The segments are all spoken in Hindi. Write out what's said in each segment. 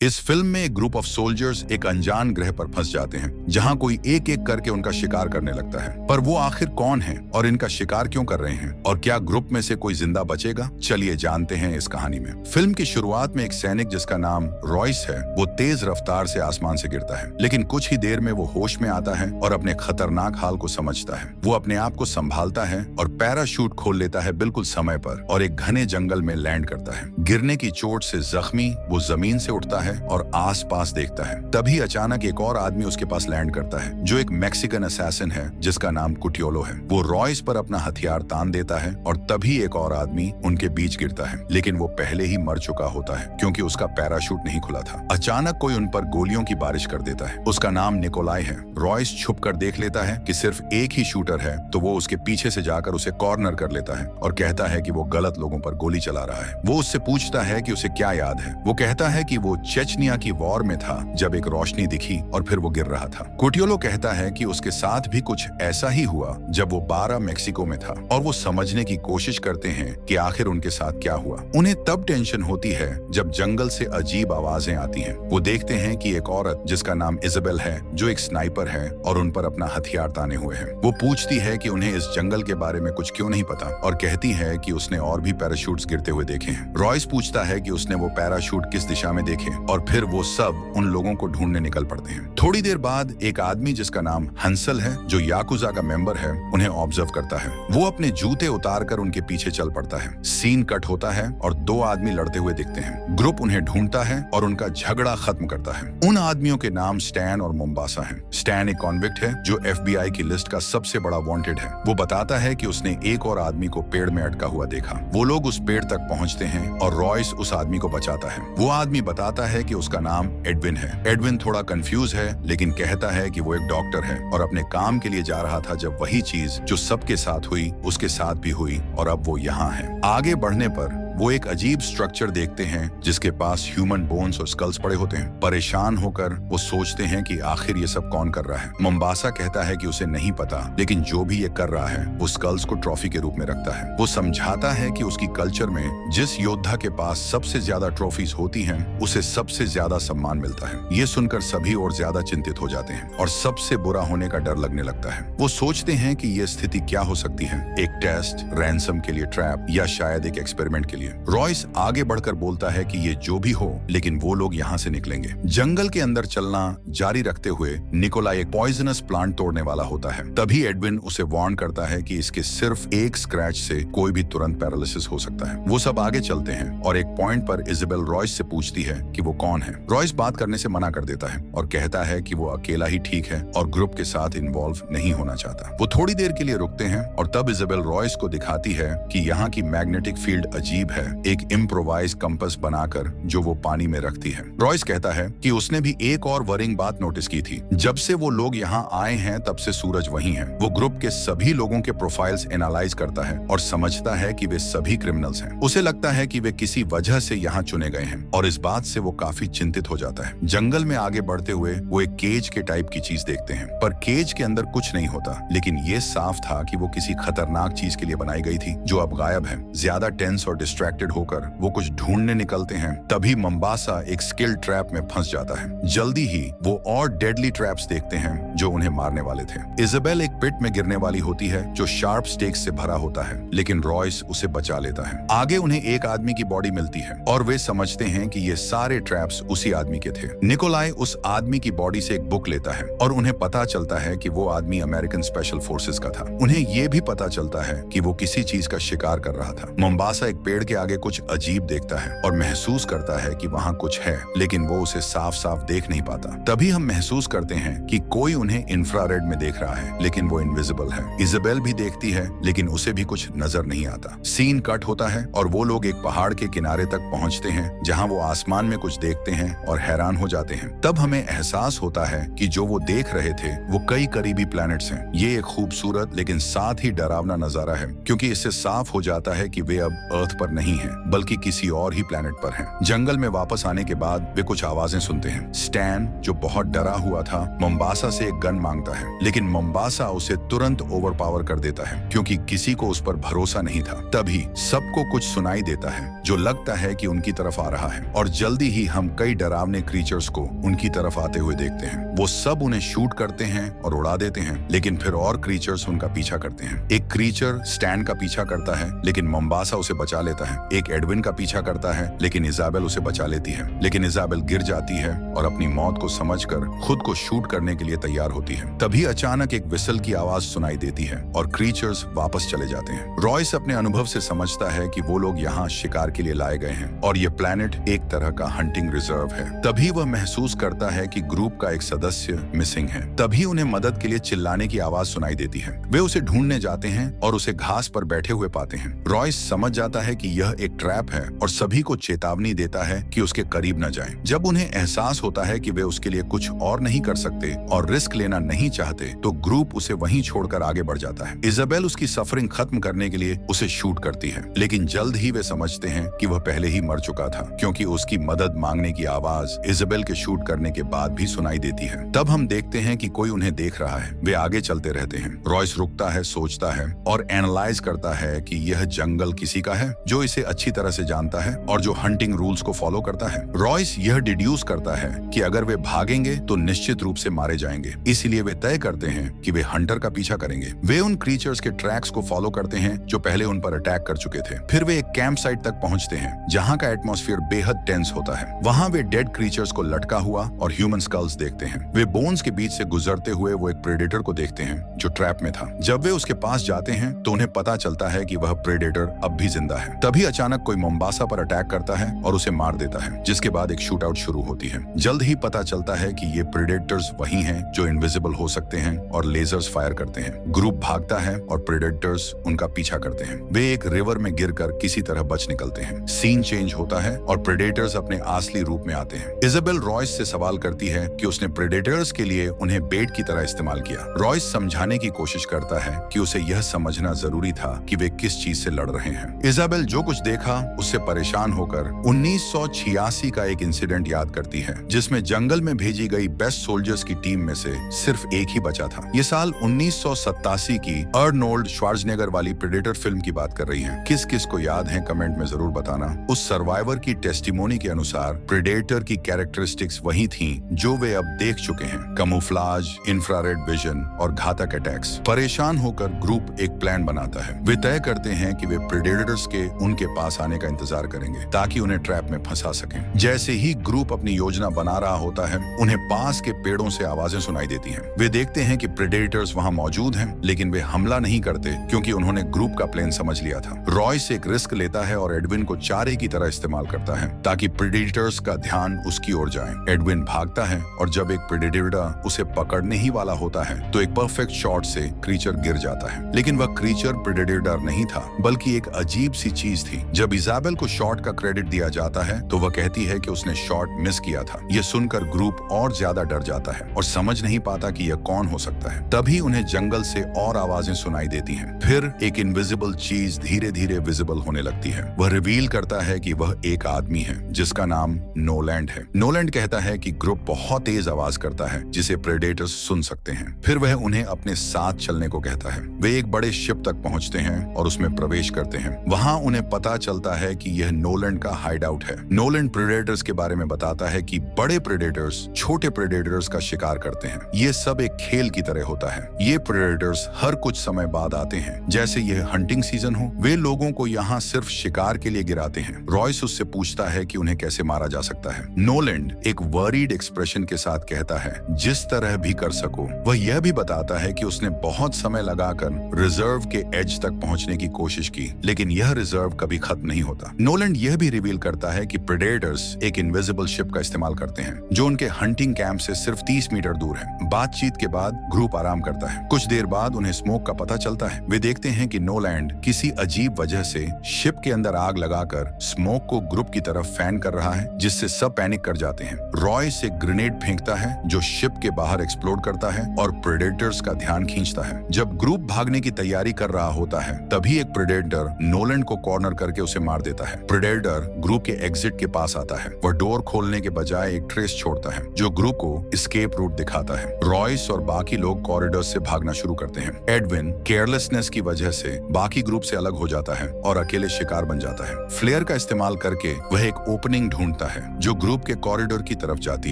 इस फिल्म में एक ग्रुप ऑफ सोल्जर्स एक अनजान ग्रह पर फंस जाते हैं जहां कोई एक एक करके उनका शिकार करने लगता है। पर वो आखिर कौन है और इनका शिकार क्यों कर रहे हैं और क्या ग्रुप में से कोई जिंदा बचेगा? चलिए जानते हैं इस कहानी में। फिल्म की शुरुआत में एक सैनिक जिसका नाम रॉयस है वो तेज रफ्तार से आसमान से गिरता है, लेकिन कुछ ही देर में वो होश में आता है और अपने खतरनाक हाल को समझता है। वो अपने आप को संभालता है और पैराशूट खोल लेता है बिल्कुल समय पर और एक घने जंगल में लैंड करता है। गिरने की चोट से जख्मी वो जमीन से उठता है और आसपास देखता है। तभी अचानक एक और आदमी उसके पास लैंड करता है जो एक मैक्सिकन असैसिन है जिसका नाम कुटियोलो है। वो रॉयस पर अपना हथियार तान देता है और तभी एक और आदमी उनके बीच गिरता है, लेकिन वो पहले ही मर चुका होता है क्योंकि उसका पैराशूट नहीं खुला था। अचानक कोई उन पर गोलियों की बारिश कर देता है। उसका नाम निकोलाई है। रॉयस छुप कर देख लेता है कि सिर्फ एक ही शूटर है, तो वो उसके पीछे से जाकर उसे कॉर्नर कर लेता है और कहता है कि वो गलत लोगों पर गोली चला रहा है। वो उससे पूछता है कि उसे क्या याद है। वो कहता है कि वो चेचनिया की वॉर में था जब एक रोशनी दिखी और फिर वो गिर रहा था। कुटियोलो कहता है कि उसके साथ भी कुछ ऐसा ही हुआ जब वो 12 मेक्सिको में था और वो समझने की कोशिश करते हैं कि आखिर उनके साथ क्या हुआ। उन्हें तब टेंशन होती है जब जंगल से अजीब आवाजें आती हैं। वो देखते हैं कि एक औरत जिसका नाम इजाबेल है जो एक स्नाइपर है और उन पर अपना हथियार ताने हुए है। वो पूछती है कि उन्हें इस जंगल के बारे में कुछ क्यों नहीं पता और कहती है कि उसने और भी पैराशूट्स गिरते हुए देखे हैं। रॉयस पूछता है कि उसने वो पैराशूट किस दिशा में देखे और फिर वो सब उन लोगों को ढूंढने निकल पड़ते हैं। थोड़ी देर बाद एक आदमी जिसका नाम हंसल है जो याकुजा का मेंबर है उन्हें ऑब्जर्व करता है। वो अपने जूते उतारकर उनके पीछे चल पड़ता है। सीन कट होता है और 2 आदमी लड़ते हुए दिखते हैं। ग्रुप उन्हें ढूंढता है और उनका झगड़ा खत्म करता है। उन आदमियों के नाम स्टैन और मोम्बासा है। स्टैन एक कॉन्विक्ट है जो FBI की लिस्ट का सबसे बड़ा वांटेड है। वो बताता है कि उसने एक और आदमी को पेड़ में अटका हुआ देखा। वो लोग उस पेड़ तक पहुंचते हैं और रॉयस उस आदमी को बचाता है। वो आदमी बताता है कि उसका नाम एडविन है। एडविन थोड़ा कंफ्यूज है लेकिन कहता है कि वो एक डॉक्टर है और अपने काम के लिए जा रहा था जब वही चीज जो सबके साथ हुई उसके साथ भी हुई और अब वो यहाँ है। आगे बढ़ने पर वो एक अजीब स्ट्रक्चर देखते हैं जिसके पास ह्यूमन बोन्स और स्कल्स पड़े होते हैं। परेशान होकर वो सोचते हैं कि आखिर ये सब कौन कर रहा है। मोम्बासा कहता है कि उसे नहीं पता, लेकिन जो भी ये कर रहा है वो स्कल्स को ट्रॉफी के रूप में रखता है। वो समझाता है कि उसकी कल्चर में जिस योद्धा के पास सबसे ज्यादा ट्रॉफीज होती हैं उसे सबसे ज्यादा सम्मान मिलता है। ये सुनकर सभी और ज्यादा चिंतित हो जाते हैं और सबसे बुरा होने का डर लगने लगता है। वो सोचते हैं कि ये स्थिति क्या हो सकती है, एक टेस्ट, रैंसम के लिए ट्रैप या शायद एक एक्सपेरिमेंट के लिए। रॉयस आगे बढ़कर बोलता है कि ये जो भी हो लेकिन वो लोग यहाँ से निकलेंगे। जंगल के अंदर चलना जारी रखते हुए निकोलाई एक पॉइजनस प्लांट तोड़ने वाला होता है। तभी एडविन उसे वार्न करता है कि इसके सिर्फ एक स्क्रैच से कोई भी तुरंत पैरालिसिस हो सकता है। वो सब आगे चलते हैं और एक पॉइंट पर इजाबेल रॉयस से पूछती है कि वो कौन है। रॉयस बात करने से मना कर देता है और कहता है कि वो अकेला ही ठीक है और ग्रुप के साथ इन्वॉल्व नहीं होना चाहता। वो थोड़ी देर के लिए रुकते हैं और तब इजाबेल रॉयस को दिखाती है कि यहाँ की मैग्नेटिक फील्ड अजीब है, एक इम्प्रोवाइज कंपास बनाकर जो वो पानी में रखती है। रॉयस कहता है कि उसने भी एक और वरिंग बात नोटिस की थी। जब से वो लोग यहाँ आए हैं तब से सूरज वहीं है। वो ग्रुप के सभी लोगों के प्रोफाइल्स एनालाइज करता है और समझता है कि वे सभी क्रिमिनल्स हैं। उसे लगता है कि वे किसी वजह से यहाँ चुने गए हैं और इस बात से वो काफी चिंतित हो जाता है। जंगल में आगे बढ़ते हुए वो एक केज के टाइप की चीज देखते हैं, पर केज के अंदर कुछ नहीं होता, लेकिन ये साफ था कि वो किसी खतरनाक चीज के लिए बनाई गई थी जो अब गायब है। ज्यादा टेंस और डिस्ट्रैक्टेड होकर वो कुछ ढूंढने निकलते हैं। तभी मोम्बासा एक स्किल ट्रैप में फंस जाता है। जल्दी ही वो और डेडली ट्रैप्स देखते हैं जो उन्हें मारने वाले थे। इजाबेल एक पिट में गिरने वाली होती है जो शार्प स्टेक्स से भरा होता है, लेकिन रॉयस उसे बचा लेता है। आगे उन्हें एक आदमी की बॉडी मिलती है और वे समझते हैं कि ये सारे ट्रैप्स उसी आदमी के थे। निकोलाई उस आदमी की बॉडी से एक बुक लेता है और उन्हें पता चलता है कि वो आदमी अमेरिकन स्पेशल फोर्सेस का था। उन्हें ये भी पता चलता है कि वो किसी चीज का शिकार कर रहा था। मोम्बासा एक पेड़ के आगे कुछ अजीब देखता है और महसूस करता है कि वहाँ कुछ है, लेकिन वो उसे साफ साफ देख नहीं पाता। तभी हम महसूस करते हैं कि कोई उन्हें इंफ्रारेड में देख रहा है, लेकिन वो इनविजिबल है। इजाबेल भी देखती है, लेकिन उसे भी कुछ नजर नहीं आता। सीन कट होता है और वो लोग एक पहाड़ के किनारे तक पहुंचते हैं जहां वो आसमान में कुछ देखते हैं और हैरान हो जाते हैं। तब हमें एहसास होता है कि जो वो देख रहे थे वो कई करीबी प्लैनेट्स हैं। ये एक खूबसूरत लेकिन साथ ही डरावना नजारा है, क्योंकि इससे साफ हो जाता है कि वे अब अर्थ पर नहीं नहीं हैं, बल्कि किसी और ही प्लेनेट पर हैं। जंगल में वापस आने के बाद वे कुछ आवाजें सुनते हैं। स्टैन, जो बहुत डरा हुआ था, मोम्बासा से एक गन मांगता है, लेकिन मोम्बासा उसे तुरंत ओवरपावर कर देता है क्योंकि किसी को उस पर भरोसा नहीं था। तभी सबको कुछ सुनाई देता है जो लगता है कि उनकी तरफ आ रहा है, और जल्दी ही हम कई डरावने क्रीचर्स को उनकी तरफ आते हुए देखते हैं। वो सब उन्हें शूट करते हैं और उड़ा देते हैं, लेकिन फिर और क्रीचर्स उनका पीछा करते हैं। एक क्रीचर स्टैन का पीछा करता है, लेकिन मोम्बासा उसे बचा लेता है। एक एडविन का पीछा करता है, लेकिन इजाबेल उसे बचा लेती है। लेकिन इजाबेल गिर जाती है और अपनी मौत को समझकर खुद को शूट करने के लिए तैयार होती है। तभी अचानक एक विसल की आवाज सुनाई देती है और क्रीचर्स वापस चले जाते हैं। रॉयस अपने अनुभव से समझता है कि वो लोग यहाँ शिकार के लिए लाए गए हैं और ये प्लेनेट एक तरह का हंटिंग रिजर्व है। तभी वह महसूस करता है कि ग्रुप का एक सदस्य मिसिंग है। तभी उन्हें मदद के लिए चिल्लाने की आवाज सुनाई देती है। वे उसे ढूंढने जाते हैं और उसे घास पर बैठे हुए पाते हैं। रॉयस समझ जाता है कि यह एक ट्रैप है और सभी को चेतावनी देता है कि उसके करीब न जाएं। जब उन्हें एहसास होता है कि वे उसके लिए कुछ और नहीं कर सकते और रिस्क लेना नहीं चाहते, तो ग्रुप उसे वहीं छोड़कर आगे बढ़ जाता है। इजाबेल उसकी सफरिंग खत्म करने के लिए उसे शूट करती है, लेकिन जल्द ही वे समझते हैं कि वह पहले ही मर चुका था, क्योंकि उसकी मदद मांगने की आवाज इजाबेल के शूट करने के बाद भी सुनाई देती है। तब हम देखते हैं कि कोई उन्हें देख रहा है। वे आगे चलते रहते हैं। रॉयस रुकता है, सोचता है और एनालाइज करता है कि यह जंगल किसी का है जो इसे अच्छी तरह से जानता है और जो हंटिंग रूल्स को फॉलो करता है। रॉयस यह डिड्यूस करता है कि अगर वे भागेंगे तो निश्चित रूप से मारे जाएंगे, इसलिए वे तय करते हैं कि वे हंटर का पीछा करेंगे। वे उन क्रीचर्स के ट्रैक्स को फॉलो करते हैं जो पहले उन पर अटैक कर चुके थे। फिर वे एक कैंप साइट तक पहुंचते हैं जहां का एटमॉस्फेयर बेहद टेंस होता है। वहां वे डेड क्रीचर्स को लटका हुआ और ह्यूमन स्कल्स देखते हैं। वे बोन्स के बीच से गुजरते हुए वो एक प्रेडेटर को देखते हैं जो ट्रैप में था। जब वे उसके पास जाते हैं तो उन्हें पता चलता है कि वह प्रेडेटर अब भी जिंदा है। तभी अचानक कोई मोम्बासा पर अटैक करता है और उसे मार देता है, जिसके बाद एक शूट आउट शुरू होती है। जल्द ही पता चलता है कि ये प्रेडेटर्स वही हैं जो इनविजिबल हो सकते हैं और लेजर्स फायर करते हैं। ग्रुप भागता है और प्रेडेटर्स उनका पीछा करते हैं। वे एक रिवर में गिरकर किसी तरह बच निकलते हैं। सीन चेंज होता है और प्रेडेटर्स अपने असली रूप में आते हैं। इजाबेल रॉयस से सवाल करती है कि उसने प्रेडेटर्स के लिए उन्हें बेट की तरह इस्तेमाल किया। रॉयस समझाने की कोशिश करता है कि उसे यह समझना जरूरी था कि वे किस चीज से लड़ रहे हैं। इजाबेल जो कुछ देखा उससे परेशान होकर 1986 का एक इंसिडेंट याद करती है, जिसमें जंगल में भेजी गई बेस्ट सोल्जर्स की टीम में से सिर्फ एक ही बचा था। ये साल 1987 की अर्नोल्ड श्वार्ज़नेगर वाली प्रेडेटर फिल्म की बात कर रही है। किस किस को याद है कमेंट में जरूर बताना। उस सर्वाइवर की टेस्टिमोनी के अनुसार प्रेडेटर की कैरेक्टरिस्टिक्स वही थी जो वे अब देख चुके हैं: कैमोफ्लेज, इंफ्रारेड विजन और घातक अटैक्स। परेशान होकर ग्रुप एक प्लान बनाता है। वे तय करते हैं कि वे प्रेडेटर्स के उनके पास आने का इंतजार करेंगे ताकि उन्हें ट्रैप में फंसा सकें। जैसे ही ग्रुप अपनी योजना बना रहा होता है, उन्हें पास के पेड़ों से आवाजें सुनाई देती हैं। वे देखते हैं कि प्रेडेटर्स वहां मौजूद हैं, लेकिन वे हमला नहीं करते क्योंकि उन्होंने ग्रुप का प्लान समझ लिया था। रॉयस एक रिस्क लेता है और एडविन को चारे की तरह इस्तेमाल करता है ताकि प्रेडेटर्स का ध्यान उसकी ओर जाए। एडविन भागता है और जब एक प्रेडेटर उसे पकड़ने ही वाला होता है तो एक परफेक्ट शॉट से क्रीचर गिर जाता है। लेकिन वह क्रीचर प्रेडेटर नहीं था, बल्कि एक अजीब सी चीज थी। जब इजाबेल को शॉट का क्रेडिट दिया जाता है तो वह कहती है कि उसने शॉट मिस किया था। यह सुनकर ग्रुप और ज्यादा डर जाता है और समझ नहीं पाता कि यह कौन हो सकता है। तभी उन्हें जंगल से और आवाजें सुनाई देती हैं। फिर एक इनविजिबल चीज धीरे धीरे विजिबल होने लगती है। वह रिवील करता है कि वह एक आदमी है जिसका नाम नोलैंड है। नोलैंड कहता है कि ग्रुप बहुत तेज आवाज करता है जिसे प्रेडेटर्स सुन सकते हैं। फिर वह उन्हें अपने साथ चलने को कहता है। वे एक बड़े शिप तक पहुंचते हैं और उसमें प्रवेश करते हैं। वहां उन्हें पता चलता है कि यह नोलैंड का हाइड आउट है। नोलैंड प्रेडेटर्स के बारे में बताता है कि बड़े प्रेडेटर्स छोटे प्रेडेटर्स का शिकार करते हैं। ये सब एक खेल की तरह होता है। ये प्रेडेटर्स हर कुछ समय बाद आते हैं, जैसे यह हंटिंग सीजन हो। वे लोगों को यहाँ सिर्फ शिकार के लिए गिराते हैं। रॉयस उससे पूछता है कि उन्हें कैसे मारा जा सकता है। नोलैंड एक वरीड एक्सप्रेशन के साथ कहता है, जिस तरह भी कर सको। वह यह भी बताता है कि उसने बहुत समय लगाकर रिजर्व के एज तक पहुंचने की कोशिश की, लेकिन यह रिजर्व कभी खत्म नहीं होता। नोलैंड यह भी रिवील करता है कि प्रेडेटर्स एक इनविजिबल शिप का इस्तेमाल करते हैं जो उनके हंटिंग कैंप से सिर्फ 30 मीटर दूर है। बातचीत के बाद ग्रुप आराम करता है। कुछ देर बाद उन्हें स्मोक का पता चलता है। वे देखते हैं कि नोलैंड किसी अजीब वजह से शिप के अंदर आग लगाकर स्मोक को ग्रुप की तरफ फैन कर रहा है, जिससे सब पैनिक कर जाते हैं। रॉयस एक ग्रेनेड फेंकता है जो शिप के बाहर एक्सप्लोड करता है और प्रेडेटर्स का ध्यान खींचता है। जब ग्रुप भागने की तैयारी कर रहा होता है, तभी एक प्रेडेटर नोलैंड को कॉर्नर कॉर्नर करके उसे मार देता है। प्रेडेटर ग्रुप के एग्जिट के पास आता है। वह डोर खोलने के बजाय एक ट्रेस छोड़ता है जो ग्रुप को एस्केप रूट दिखाता है। रॉयस और बाकी लोग कॉरिडोर से भागना शुरू करते हैं। एडविन केयरलेसनेस की वजह से बाकी ग्रुप से अलग हो जाता है और अकेले शिकार बन जाता है। फ्लेयर का इस्तेमाल करके वह एक ओपनिंग ढूंढता है जो ग्रुप के कॉरिडोर की तरफ जाती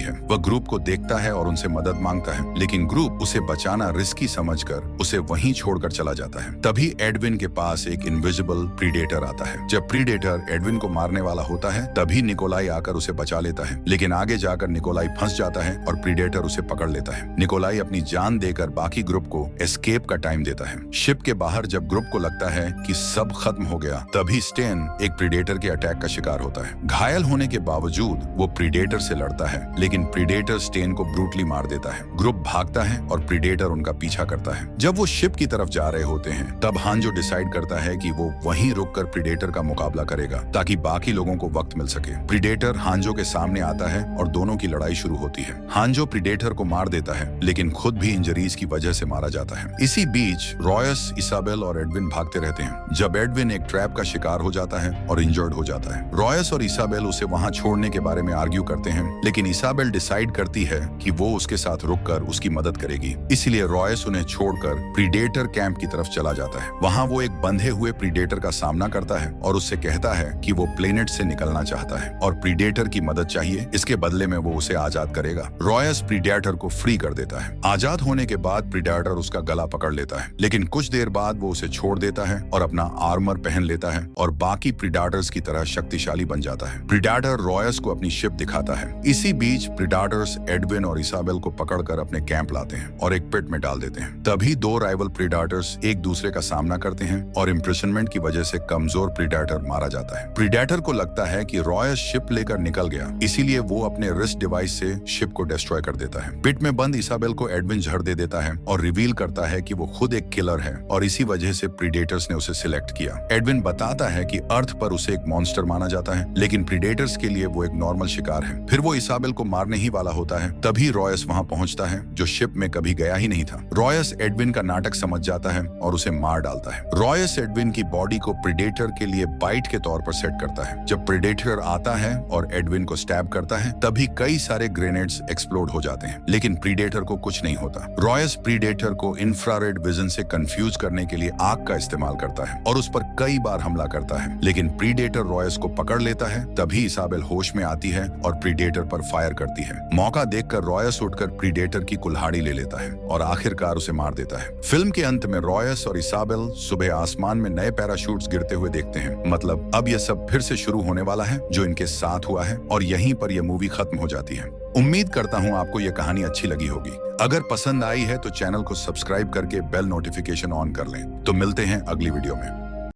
है। वह ग्रुप को देखता है और उनसे मदद मांगता है, लेकिन ग्रुप उसे बचाना रिस्की समझकर उसे वहीं छोड़कर चला जाता है। तभी एडविन के पास एक इनविजिबल प्रीडेटर आता है। जब प्रीडेटर एडविन को मारने वाला होता है तभी निकोलाई आकर उसे बचा लेता है, लेकिन आगे जाकर निकोलाई फंस जाता है और प्रीडेटर उसे पकड़ लेता है। निकोलाई अपनी जान देकर बाकी ग्रुप को एस्केप का टाइम देता है। शिप के बाहर जब ग्रुप को लगता है कि सब खत्म हो गया, तभी स्टेन एक प्रीडेटर के अटैक का शिकार होता है। घायल होने के बावजूद वो प्रीडेटर से लड़ता है, लेकिन प्रीडेटर स्टेन को ब्रूटली मार देता है। ग्रुप भागता है और प्रीडेटर उनका पीछा करता है। जब वो शिप की तरफ जा रहे होते हैं तब हांजो डिसाइड करता है कि वो वहीं रुककर प्रीडेटर का मुकाबला करेगा ताकि बाकी लोगों को वक्त मिल सके। प्रीडेटर हांजो के सामने आता है और दोनों की लड़ाई शुरू होती है। हांजो प्रीडेटर को मार देता है, लेकिन खुद भी इंजरीज की वजह से मारा जाता है। इसी बीच रॉयस, इसाबेल और एडविन भागते रहते हैं। जब एडविन एक ट्रैप का शिकार हो जाता है और इंजर्ड हो जाता है, रॉयस और इसाबेल उसे वहां छोड़ने के बारे में आर्ग्यू करते हैं, लेकिन इसाबेल डिसाइड करती है कि वो उसके साथ रुककर उसकी मदद करेगी। इसलिए रॉयस उन्हें छोड़कर प्रीडेटर कैंप की तरफ चला जाता है। वहां वो एक बंधे हुए प्रीडेटर का सामना करता है और उससे कहता है कि वो प्लेनेट से निकलना चाहता है और प्रीडेटर की मदद चाहिए। इसके बदले में वो उसे आजाद करेगा। रॉयस प्रीडेटर को फ्री कर देता है। आजाद होने के बाद प्रीडेटर उसका गला पकड़ लेता है, लेकिन कुछ देर बाद वो उसे छोड़ देता है और अपना आर्मर पहन लेता है और बाकी प्रीडेटर्स की तरह शक्तिशाली बन जाता है। प्रीडेटर रॉयस को अपनी शिप दिखाता है। इसी बीच प्रीडेटर्स एडविन और इसाबेल को पकड़कर अपने कैंप लाते हैं और एक पिट में डाल देते हैं। तभी दो राइवल प्रीडेटर्स एक दूसरे का सामना करते हैं और इम्प्रिजनमेंट की वजह से कमजोर प्रीडेटर मारा जाता है। प्रीडेटर को लगता है कि रॉयस शिप लेकर निकल गया, इसीलिए वो अपने रिस्ट डिवाइस से शिप को डिस्ट्रॉय कर देता है। पिट में बंद इसाबेल को एडविन जहर दे देता है और रिवील करता है कि वो खुद एक किलर है और इसी वजह से प्रीडेटर्स ने उसे सिलेक्ट किया। एडविन बताता है कि अर्थ पर उसे एक मॉन्स्टर माना जाता है, लेकिन प्रीडेटर्स के लिए वो एक नॉर्मल शिकार है। फिर वो इसाबेल को मारने ही वाला होता है, तभी रॉयस वहां पहुंचता है जो शिप में कभी गया ही नहीं था। रॉयस एडविन का नाटक समझ जाता है और उसे मार डालता है। रॉयस एडविन की बॉडी को प्रीडेटर के लिए बाइट के तौर पर सेट करता है। जब प्रीडेटर आता है और एडविन को स्टैब करता है तभी कई सारे ग्रेनेड्स एक्सप्लोड हो जाते हैं, लेकिन प्रीडेटर को कुछ नहीं होता। रॉयस प्रीडेटर को इंफ्रारेड विजन से कंफ्यूज करने के लिए आग का इस्तेमाल करता है और उस पर कई बार हमला करता है, लेकिन प्रीडेटर रॉयस को पकड़ लेता है। तभी इसाबेल होश में आती है और प्रीडेटर पर फायर करती है। मौका देखकर रॉयस उठकर प्रीडेटर की कुल्हाड़ी ले लेता है और आखिरकार उसे मार देता है। फिल्म के अंत में रॉयस और इसाबेल सुबह आसमान में नए पैराशूट्स गिरते हुए देखते हैं। मतलब अब यह सब फिर से शुरू होने वाला है जो इनके साथ हुआ है और यहीं पर यह मूवी खत्म हो जाती है। उम्मीद करता हूँ आपको यह कहानी अच्छी लगी होगी। अगर पसंद आई है तो चैनल को सब्सक्राइब करके बेल नोटिफिकेशन ऑन कर लें। तो मिलते हैं अगली वीडियो में।